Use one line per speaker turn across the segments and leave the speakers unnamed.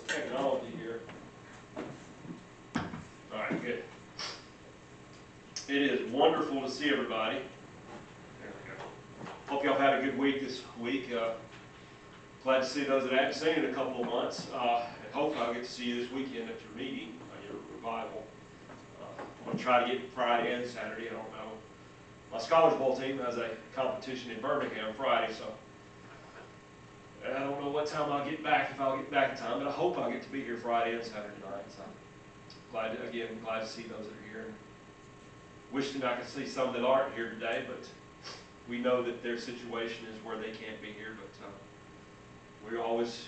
technology here. All right, good. It is wonderful to see everybody. There we go. Hope y'all had a good week this week. Glad to see those that I haven't seen in a couple of months. And hopefully I'll get to see you this weekend at your meeting, your revival. I'm going to try to get Friday and Saturday. I don't know. My Scholars Bowl team has a competition in Birmingham Friday, so I don't know what time I'll get back, if I'll get back in time, but I hope I'll get to be here Friday and Saturday night. So glad to see those that are here. Wishing I could see some that aren't here today, but we know that their situation is where they can't be here. But we're always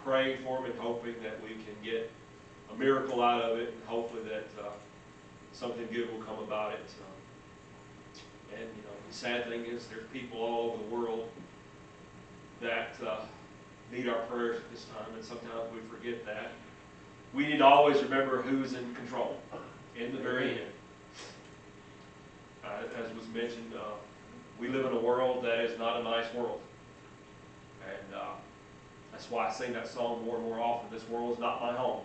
praying for them and hoping that we can get a miracle out of it, and hopefully that something good will come about it. And you know, the sad thing is there's people all over the world that need our prayers at this time, and sometimes we forget that. We need to always remember who's in control in the very end. As was mentioned, we live in a world that is not a nice world. And that's why I sing that song more and more often, this world is not my home.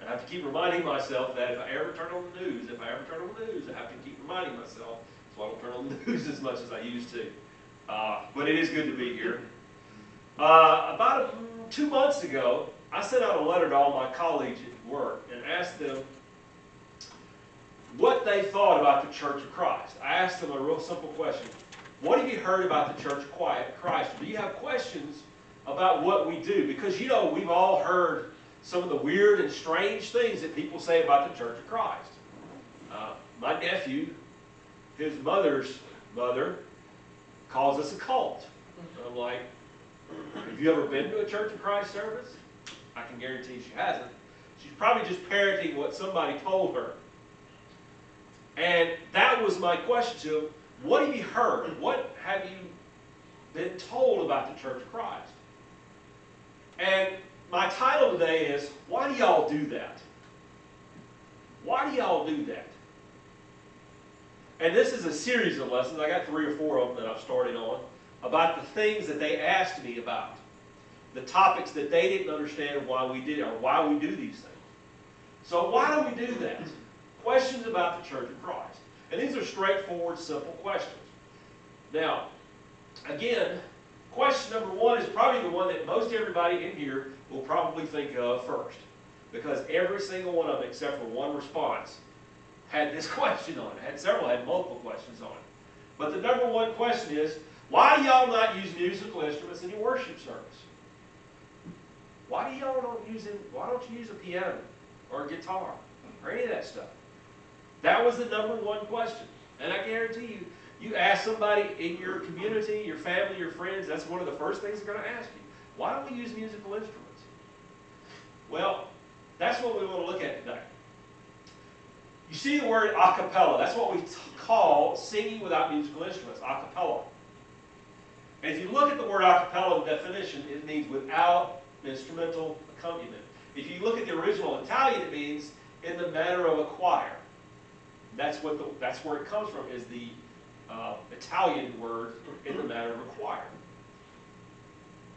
And I have to keep reminding myself that if I ever turn on the news, I have to keep reminding myself, so I don't turn on the news as much as I used to. But it is good to be here. About 2 months ago, I sent out a letter to all my colleagues at work and asked them what they thought about the Church of Christ. I asked them a real simple question. What have you heard about the Church of Christ? Do you have questions about what we do? Because, you know, we've all heard some of the weird and strange things that people say about the Church of Christ. My nephew, his mother's mother, calls us a cult. And I'm like, have you ever been to a Church of Christ service? I can guarantee she hasn't. She's probably just parroting what somebody told her. And that was my question to him. What have you heard? What have you been told about the Church of Christ? And my title today is, why do y'all do that? Why do y'all do that? And this is a series of lessons. I got 3 or 4 of them that I've started on, about the things that they asked me about. The topics that they didn't understand why we did, or why we do these things. So why do we do that? Questions about the Church of Christ. And these are straightforward, simple questions. Now, again, question number 1 is probably the one that most everybody in here will probably think of first. Because every single one of them, except for one response, had this question on it. Had multiple questions on it. But the number 1 question is, why do y'all not use musical instruments in your worship service? Why don't you use a piano or a guitar or any of that stuff? That was the number 1 question. And I guarantee you, you ask somebody in your community, your family, your friends, that's one of the first things they're going to ask you. Why don't we use musical instruments? Well, that's what we want to look at today. You see the word a cappella. That's what we call singing without musical instruments, a cappella. And if you look at the word a cappella definition, it means without instrumental accompaniment. If you look at the original Italian, it means in the manner of a choir. That's where it comes from, is the Italian word in the manner of a choir.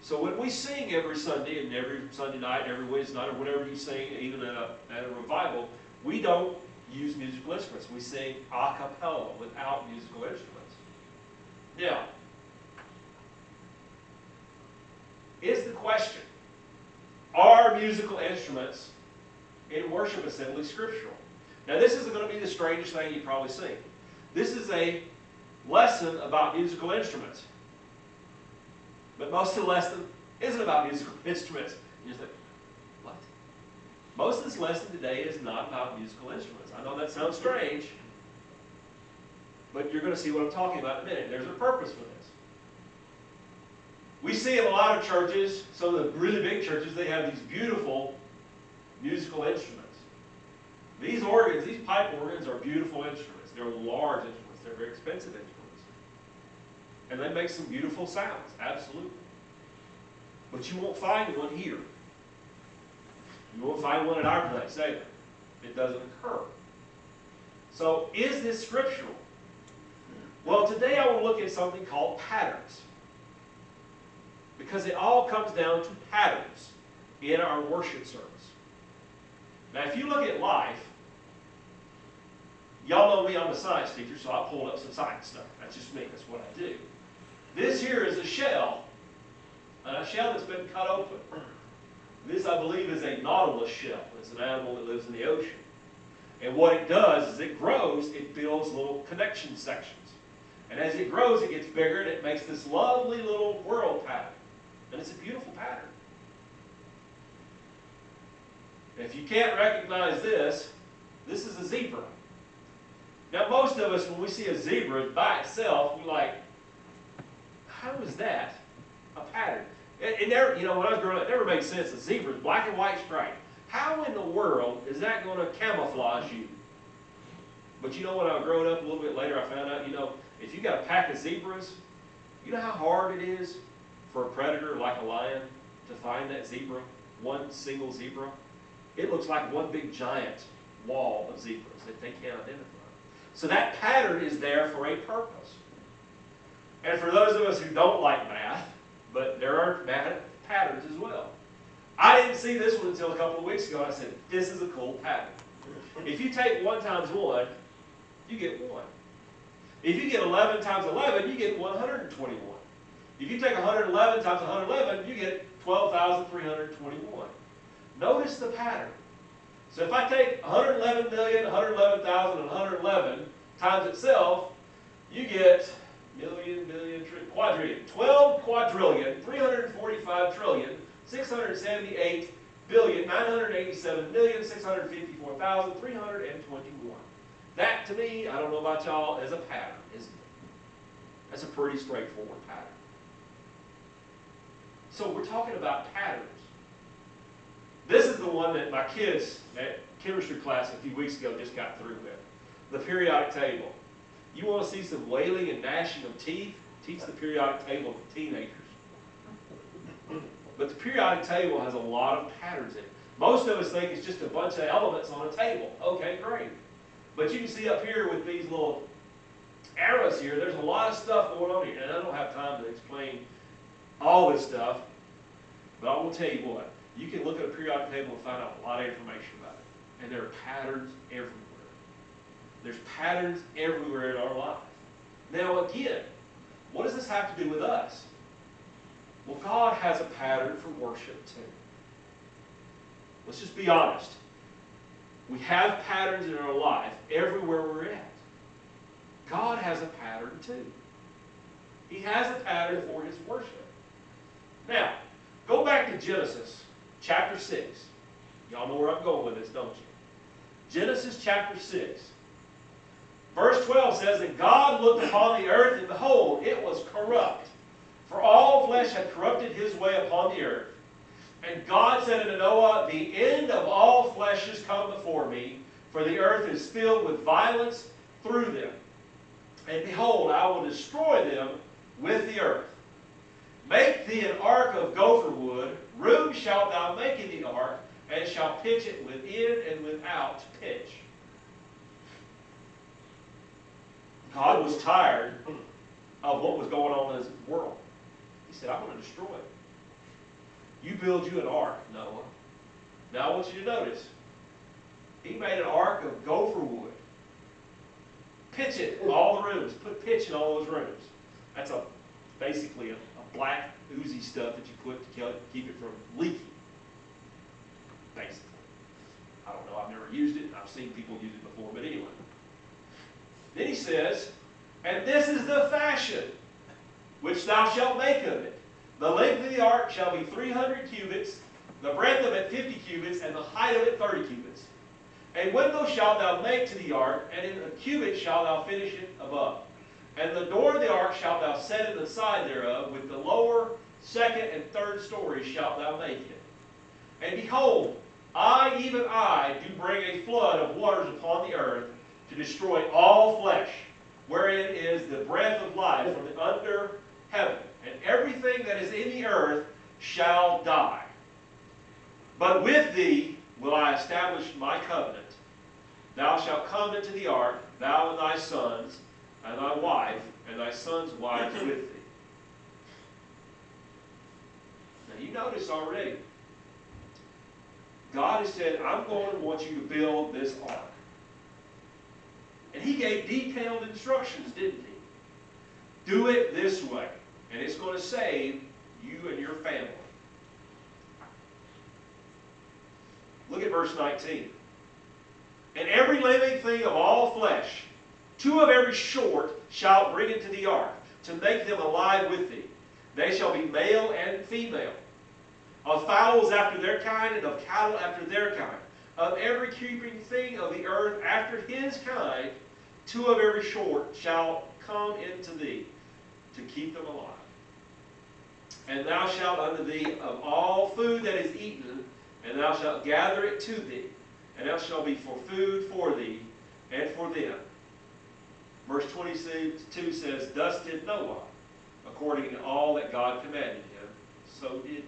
So when we sing every Sunday, and every Sunday night, and every Wednesday night, or whatever you sing, even at a revival, we don't use musical instruments. We sing a cappella, without musical instruments. Now, is the question, are musical instruments in worship assembly scriptural? Now, this isn't going to be the strangest thing you've probably seen. This is a lesson about musical instruments. But most of the lesson isn't about musical instruments. You just think, what? Most of this lesson today is not about musical instruments. I know that sounds strange, but you're going to see what I'm talking about in a minute. There's a purpose for this. We see in a lot of churches, some of the really big churches, they have these beautiful musical instruments. These organs, these pipe organs, are beautiful instruments. They're large instruments. They're very expensive instruments. And they make some beautiful sounds, absolutely. But you won't find one here. You won't find one at our place either. It doesn't occur. So, is this scriptural? Well, today I want to look at something called patterns. Because it all comes down to patterns. in our worship service. Now, if you look at life, y'all know me, I'm a science teacher, so I pulled up some science stuff. That's just me, that's what I do. This here is a shell that's been cut open. This, I believe, is a nautilus shell. It's an animal that lives in the ocean. And what it does is it grows, it builds little connection sections. And as it grows, it gets bigger, and it makes this lovely little world pattern. And it's a beautiful pattern. If you can't recognize this, this is a zebra. Now, most of us, when we see a zebra by itself, we're like, how is that a pattern? It never, you know, when I was growing up, it never made sense. A zebra is black and white striped. How in the world is that going to camouflage you? But you know, when I was growing up a little bit later, I found out, you know, if you got a pack of zebras, you know how hard it is for a predator like a lion to find that zebra, one single zebra? It looks like one big giant wall of zebras that they can't identify. So that pattern is there for a purpose. And for those of us who don't like math, but there are math patterns as well. I didn't see this one until a couple of weeks ago, and I said, this is a cool pattern. If you take 1 times 1, you get 1. If you get 11 times 11, you get 121. If you take 111 times 111, you get 12,321. Notice the pattern. So if I take 111,000,000, 111,000, and 111 times itself, you get million, billion, quadrillion. 12 quadrillion, 345 trillion, 678 billion, 987,654,321. That, to me, I don't know about y'all, is a pattern, isn't it? That's a pretty straightforward pattern. So we're talking about patterns. This is the one that my kids at chemistry class a few weeks ago just got through with. The periodic table. You want to see some wailing and gnashing of teeth? Teach the periodic table to teenagers. But the periodic table has a lot of patterns in it. Most of us think it's just a bunch of elements on a table. Okay, great. But you can see up here with these little arrows here, there's a lot of stuff going on here. And I don't have time to explain all this stuff, but I will tell you what. You can look at a periodic table and find out a lot of information about it. And there are patterns everywhere. There's patterns everywhere in our life. Now again, what does this have to do with us? Well, God has a pattern for worship too. Let's just be honest. We have patterns in our life everywhere we're at. God has a pattern too. He has a pattern for His worship. Now, go back to Genesis chapter 6. Y'all know where I'm going with this, don't you? Genesis chapter 6. Verse 12 says, "And God looked upon the earth, and behold, it was corrupt. For all flesh had corrupted his way upon the earth. And God said unto Noah, The end of all flesh is come before me, for the earth is filled with violence through them. And behold, I will destroy them with the earth. Make thee an ark of gopher wood. Room shalt thou make in the ark, and shalt pitch it within and without pitch." God was tired of what was going on in His world. He said, I'm going to destroy it. You build you an ark, Noah. Now I want you to notice. He made an ark of gopher wood. Pitch it in all the rooms. Put pitch in all those rooms. That's basically a black, oozy stuff that you put to keep it from leaking. Basically. I don't know. I've never used it. I've seen people use it before. But anyway. Then he says, "And this is the fashion which thou shalt make of it. The length of the ark shall be 300 cubits, the breadth of it 50 cubits, and the height of it 30 cubits. A window shalt thou make to the ark, and in a cubit shalt thou finish it above. And the door of the ark shalt thou set in the side thereof, with the lower, second, and third stories shalt thou make it. And behold, I, even I, do bring a flood of waters upon the earth, to destroy all flesh, wherein is the breath of life from the under heaven. And everything that is in the earth shall die. But with thee will I establish my covenant. Thou shalt come into the ark, thou and thy sons, and thy wife, and thy sons' wives with thee." Now you notice already, God has said, I'm going to want you to build this ark. And he gave detailed instructions, didn't he? Do it this way, and it's going to save you and your family. Look at verse 19. And every living thing of all flesh, 2 of every sort, shalt bring into the ark, to make them alive with thee. They shall be male and female. Of fowls after their kind, and of cattle after their kind. Of every creeping thing of the earth after his kind, 2 of every sort shall come into thee, to keep them alive. And thou shalt unto thee of all food that is eaten, and thou shalt gather it to thee, and it shall be for food for thee and for them. Verse 22 says, Thus did Noah, according to all that God commanded him, so did he.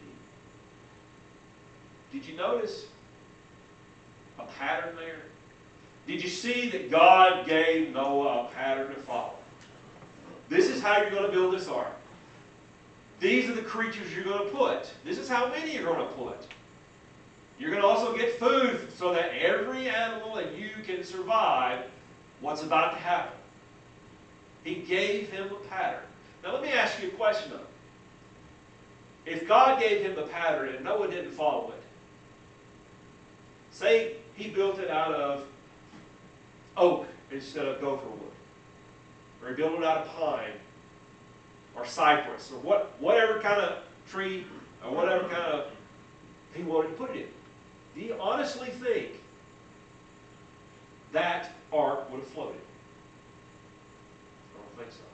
Did you notice a pattern there? Did you see that God gave Noah a pattern to follow? This is how you're going to build this ark. These are the creatures you're going to put. This is how many you're going to put. You're going to also get food so that every animal and you can survive what's about to happen. He gave him a pattern. Now let me ask you a question though. If God gave him the pattern and Noah didn't follow it, say he built it out of oak instead of gopher wood, or he built it out of pine, or cypress, or whatever kind of tree, or whatever kind of he wanted to put it in. Do you honestly think that ark would have floated? I don't think so.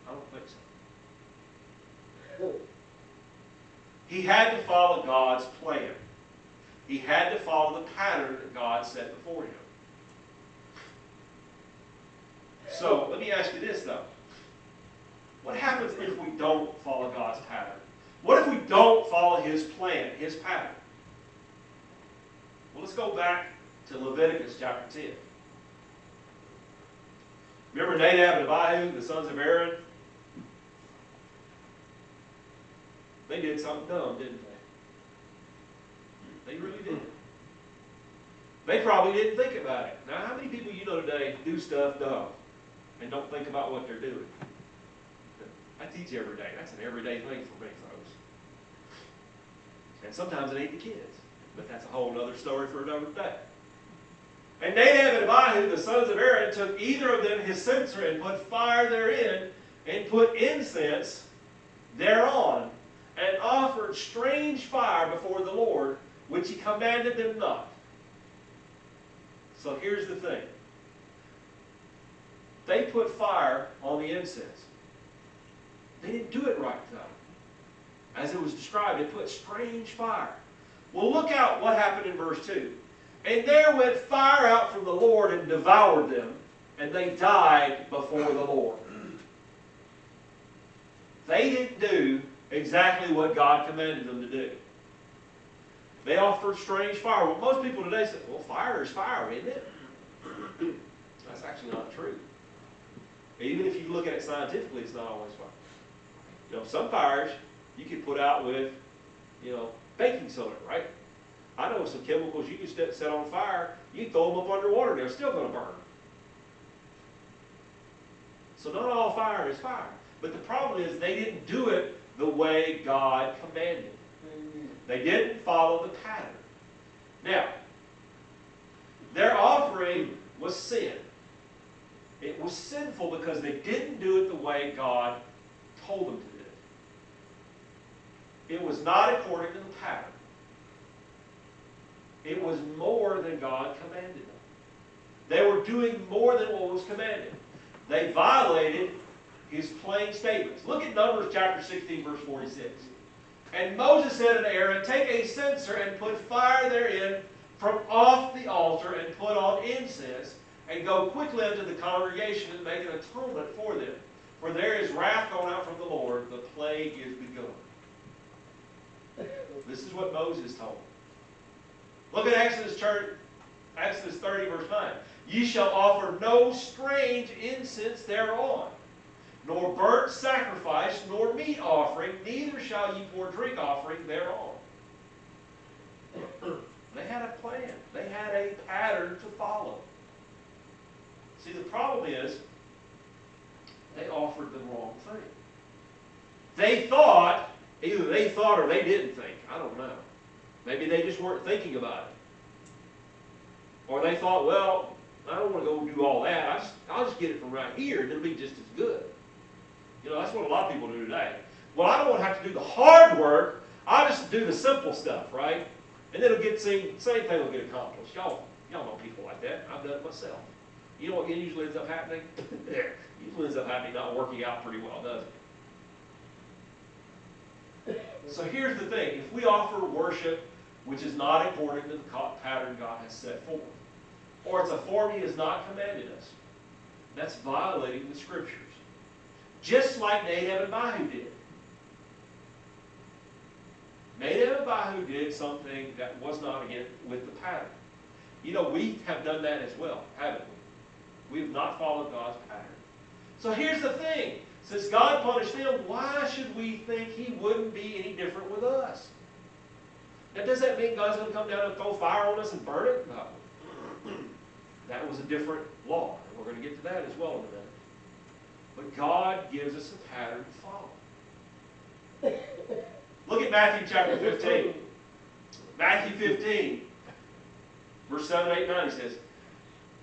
I don't think so. He had to follow God's plan. He had to follow the pattern that God set before him. So, let me ask you this though. What happens if we don't follow God's pattern? What if we don't follow his plan, his pattern? Well, let's go back to Leviticus chapter 10. Remember Nadab and Abihu, the sons of Aaron? They did something dumb, didn't they? They really did. They probably didn't think about it. Now, how many people you know today do stuff dumb and don't think about what they're doing? I teach every day. That's an everyday thing for me, folks. And sometimes it ain't the kids. But that's a whole other story for another day. And Nadab and Abihu, the sons of Aaron, took either of them his censer and put fire therein, and put incense thereon, and offered strange fire before the Lord, which he commanded them not. So here's the thing. They put fire on the incense. They didn't do it right, though. As it was described, they put strange fire. Well, look out what happened in verse 2. And there went fire out from the Lord and devoured them, and they died before the Lord. They didn't do exactly what God commanded them to do. They offered strange fire. Well, most people today say, well, fire is fire, isn't it? That's actually not true. Even if you look at it scientifically, it's not always fire. You know, some fires you can put out with, baking soda, right? I know some chemicals you can set on fire, you throw them up underwater, they're still going to burn. So not all fire is fire. But the problem is they didn't do it the way God commanded. They didn't follow the pattern. Now, their offering was sin. It was sinful because they didn't do it the way God told them to do it. It was not according to the pattern. It was more than God commanded them. They were doing more than what was commanded. They violated his plain statements. Look at Numbers chapter 16, verse 46. And Moses said unto Aaron, take a censer and put fire therein from off the altar, and put on incense, and go quickly unto the congregation and make an atonement for them. For there is wrath gone out from the Lord, the plague is begun. This is what Moses told them. Look at Exodus 30, verse 9. Ye shall offer no strange incense thereon, nor burnt sacrifice, nor meat offering, neither shall ye pour drink offering thereon. They had a plan. They had a pattern to follow. See, the problem is, they offered the wrong thing. They thought, either they thought or they didn't think. I don't know. Maybe they just weren't thinking about it. Or they thought, well, I don't want to go do all that. I'll just get it from right here and it'll be just as good. You know, that's what a lot of people do today. Well, I don't want to have to do the hard work. I'll just do the simple stuff, right? And then it'll get same thing will get accomplished. Y'all know people like that. I've done it myself. You know what usually ends up happening? Usually ends up happening not working out pretty well, does it? So here's the thing. If we offer worship which is not according to the pattern God has set forth, or it's a form He has not commanded us, that's violating the Scriptures. Just like Nadab and Abihu did. Nadab and Abihu did something that was not again with the pattern. You know, we have done that as well, haven't we? We have not followed God's pattern. So here's the thing. Since God punished them, why should we think He wouldn't be any different with us? Now, does that mean God's going to come down and throw fire on us and burn it? No. That was a different law. And we're going to get to that as well in a minute. But God gives us a pattern to follow. Look at Matthew chapter 15. Matthew 15, verse 7, 8, 9, he says,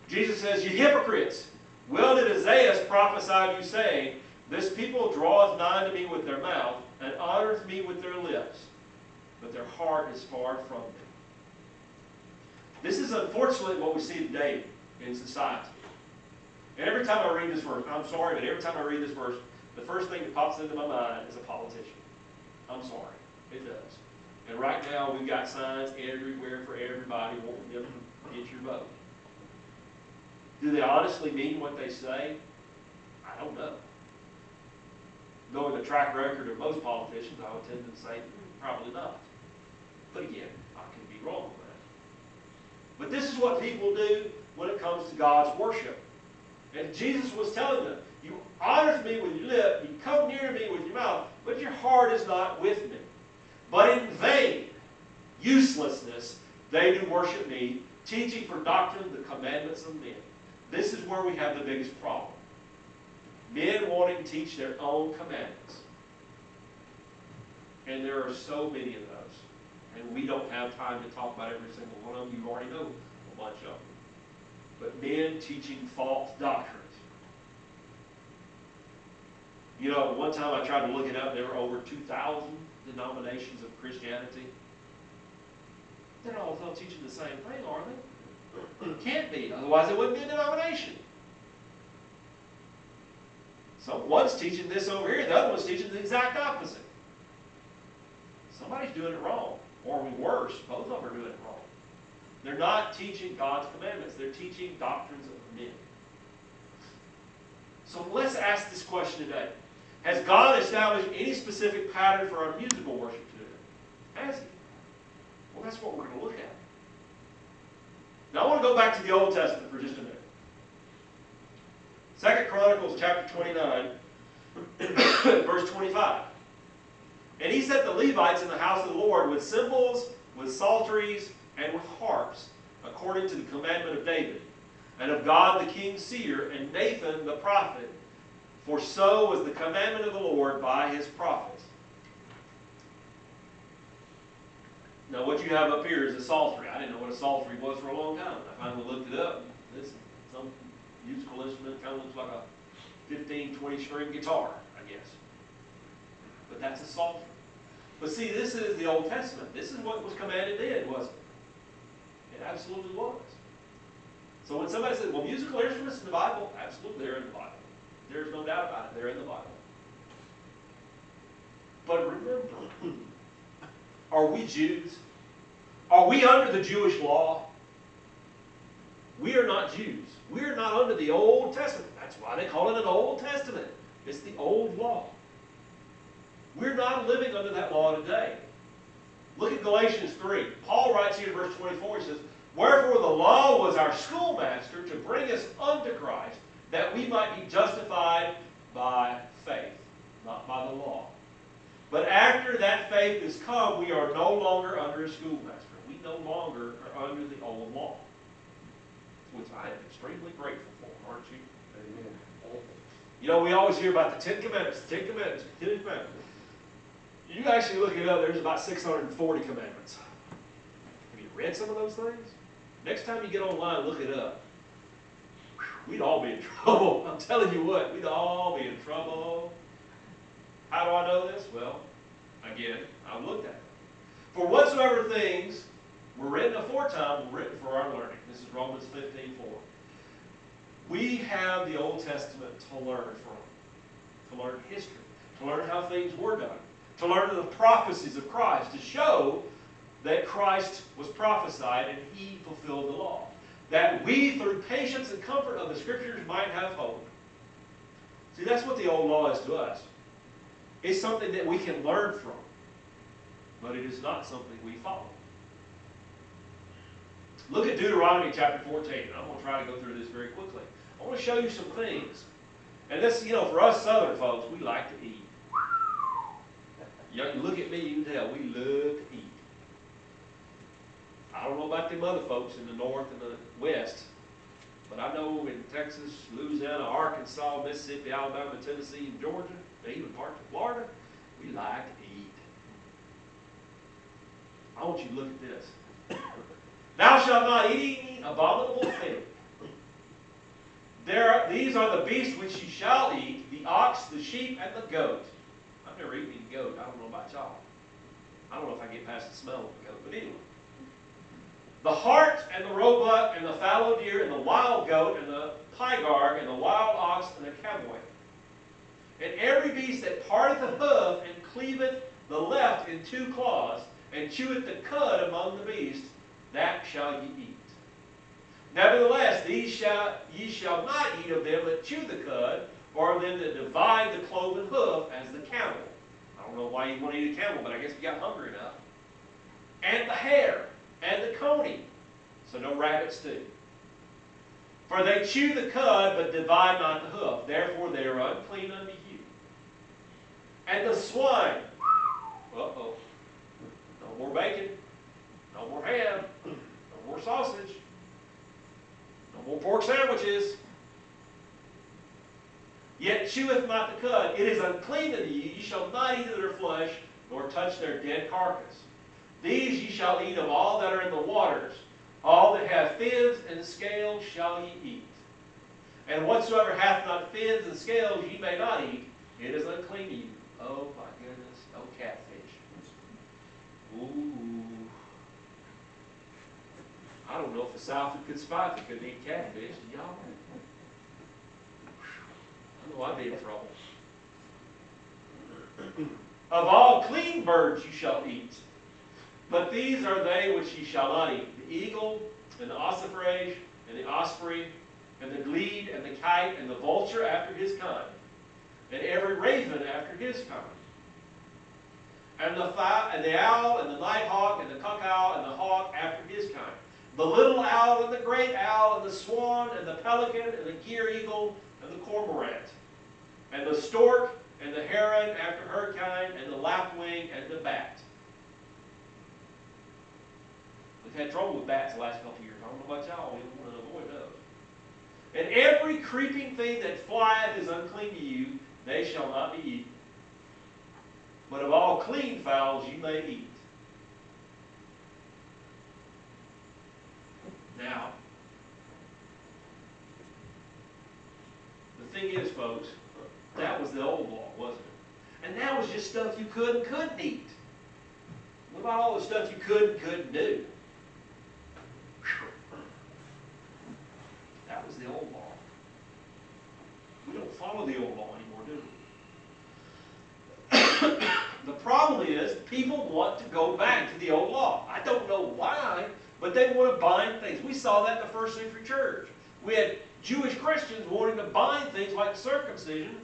Jesus says, "You hypocrites, well did Isaiah prophesy of you, saying, This people draweth nigh to me with their mouth, and honoreth me with their lips, but their heart is far from me." This is unfortunately what we see today in society. And every time I read this verse, I'm sorry, but every time I read this verse, the first thing that pops into my mind is a politician. I'm sorry. It does. And right now, we've got signs everywhere for everybody wanting them to get your vote. Do they honestly mean what they say? I don't know. Knowing the track record of most politicians, I would tend to say, probably not. But again, I could be wrong with that. But this is what people do when it comes to God's worship. And Jesus was telling them, you honor me with your lip, you come near me with your mouth, but your heart is not with me. But in vain, uselessness, they do worship me, teaching for doctrine the commandments of men. This is where we have the biggest problem. Men wanting to teach their own commandments. And there are so many of those. And we don't have time to talk about every single one of them. You already know a bunch of them. But men teaching false doctrines. You know, one time I tried to look it up, there were over 2,000 denominations of Christianity. They're all teaching the same thing, are they? It can't be, otherwise it wouldn't be a denomination. So one's teaching this over here, the other one's teaching the exact opposite. Somebody's doing it wrong. Or worse, both of them are doing it wrong. They're not teaching God's commandments. They're teaching doctrines of men. So let's ask this question today. Has God established any specific pattern for our musical worship today? Has He? Well, that's what we're going to look at. Now I want to go back to the Old Testament for just a minute. 2 Chronicles chapter 29, verse 25. "And he set the Levites in the house of the Lord with cymbals, with psalteries, and with harps, according to the commandment of David, and of God the king's seer, and Nathan the prophet, for so was the commandment of the Lord by his prophets." Now what you have up here is a psaltery. I didn't know what a psaltery was for a long time. I finally looked it up. This is some musical instrument, kind of looks like a 15, 20 string guitar, I guess. But that's a psaltery. But see, this is the Old Testament. This is what was commanded then, wasn't it? It absolutely was. So when somebody says, well, musical instruments in the Bible, absolutely, they're in the Bible. There's no doubt about it. They're in the Bible. But remember, are we Jews? Are we under the Jewish law? We are not Jews. We are not under the Old Testament. That's why they call it an Old Testament. It's the old law. We're not living under that law today. Look at Galatians 3. Paul writes here in verse 24, he says, "Wherefore the law was our schoolmaster to bring us unto Christ, that we might be justified by faith," not by the law. "But after that faith is come, we are no longer under a schoolmaster." We no longer are under the old law, which I am extremely grateful for, aren't you?
Amen.
You know, we always hear about the Ten Commandments, the Ten Commandments, the Ten Commandments. You actually look it up, there's about 640 commandments. Have you read some of those things? Next time you get online, look it up. We'd all be in trouble. I'm telling you what, we'd all be in trouble. How do I know this? Well, again, I've looked at it. For whatsoever things were written aforetime were written for our learning. This is Romans 15:4. We have the Old Testament to learn from, to learn history, to learn how things were done, to learn the prophecies of Christ, to show that Christ was prophesied and he fulfilled the law. That we, through patience and comfort of the Scriptures, might have hope. See, that's what the old law is to us. It's something that we can learn from, but it is not something we follow. Look at Deuteronomy chapter 14. I'm going to try to go through this very quickly. I want to show you some things. And this, you know, for us Southern folks, we like to eat. You look at me, you can tell, we love to eat. I don't know about them other folks in the north and the west, but I know in Texas, Louisiana, Arkansas, Mississippi, Alabama, Tennessee, and Georgia, and even parts of Florida, we like to eat. I want you to look at this. Thou shalt not eat any abominable thing. These are the beasts which ye shall eat, the ox, the sheep, and the goat. I've never eaten any goat. I don't know about y'all. I don't know if I get past the smell of the goat, but anyway. The hart and the roebuck and the fallow deer and the wild goat and the pygarg and the wild ox and the camellia. And every beast that parteth the hoof and cleaveth the left in two claws and cheweth the cud among the beasts, that shall ye eat. Nevertheless, ye shall not eat of them that chew the cud, or of them that divide the cloven hoof as the camel. I don't know why you want to eat a camel, but I guess we got hungry enough. And the hare, and the coney. So no rabbits too. For they chew the cud, but divide not the hoof. Therefore they are unclean unto you. And the swine. Uh-oh. No more bacon. No more ham. No more sausage. No more pork sandwiches. Yet cheweth not the cud. It is unclean unto you. Ye shall not eat of their flesh, nor touch their dead carcass. These ye shall eat of all that are in the waters. All that have fins and scales shall ye eat. And whatsoever hath not fins and scales ye may not eat. It is unclean to you. Oh my goodness. Oh, catfish. Ooh. I don't know if the South could survive if it couldn't eat catfish. Do y'all? I know I'd be in trouble. Of all clean birds you shall eat. But these are they which ye shall not eat: the eagle, and the ossifrage, and the osprey, and the glede, and the kite, and the vulture after his kind, and every raven after his kind, and the owl, and the nighthawk, and the cuckow, and the hawk after his kind, the little owl, and the great owl, and the swan, and the pelican, and the gear eagle, and the cormorant, and the stork, and the heron after her kind, and the lapwing, and the bat. We've had trouble with bats the last couple of years. I don't know about y'all. We want to avoid those. And every creeping thing that flieth is unclean to you. They shall not be eaten. But of all clean fowls you may eat. Now, the thing is, folks, that was the old law, wasn't it? And that was just stuff you could and couldn't eat. What about all the stuff you could and couldn't do? That was the old law. We don't follow the old law anymore, do we? The problem is people want to go back to the old law. I don't know why, but they want to bind things. We saw that in the first century church. We had Jewish Christians wanting to bind things like circumcision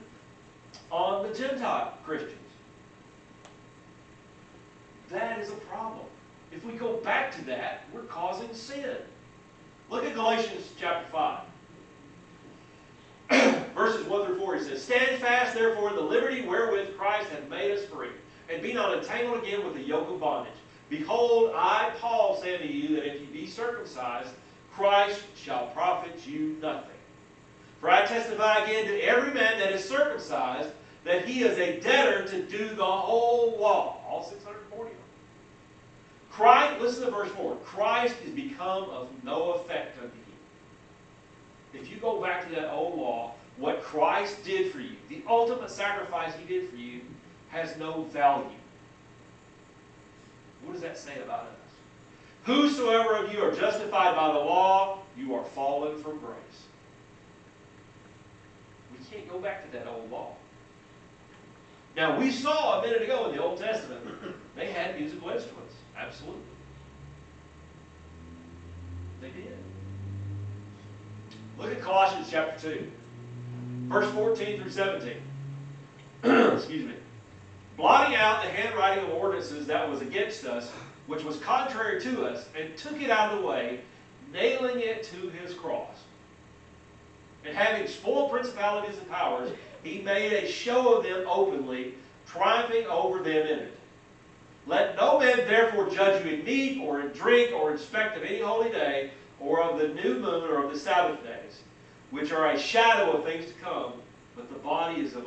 on the Gentile Christians. That is a problem. If we go back to that, we're causing sin. Look at Galatians chapter 5. Verses 1 through 4, he says, Stand fast, therefore, in the liberty wherewith Christ hath made us free, and be not entangled again with the yoke of bondage. Behold, I, Paul, say unto you, that if you be circumcised, Christ shall profit you nothing. For I testify again to every man that is circumcised, that he is a debtor to do the whole law. All 640 of them. Christ, listen to verse 4. Christ is become of no effect unto you. If you go back to that old law, what Christ did for you, the ultimate sacrifice he did for you, has no value. What does that say about us? Whosoever of you are justified by the law, you are fallen from grace. We can't go back to that old law. Now, we saw a minute ago in the Old Testament, they had musical instruments. Absolutely. They did. Look at Colossians chapter 2, verse 14 through 17. Excuse me. Blotting out the handwriting of ordinances that was against us, which was contrary to us, and took it out of the way, nailing it to his cross. And having spoiled principalities and powers, he made a show of them openly, triumphing over them in it. Let no man therefore judge you in meat, or in drink, or in respect of any holy day, or of the new moon, or of the Sabbath days, which are a shadow of things to come, but the body is of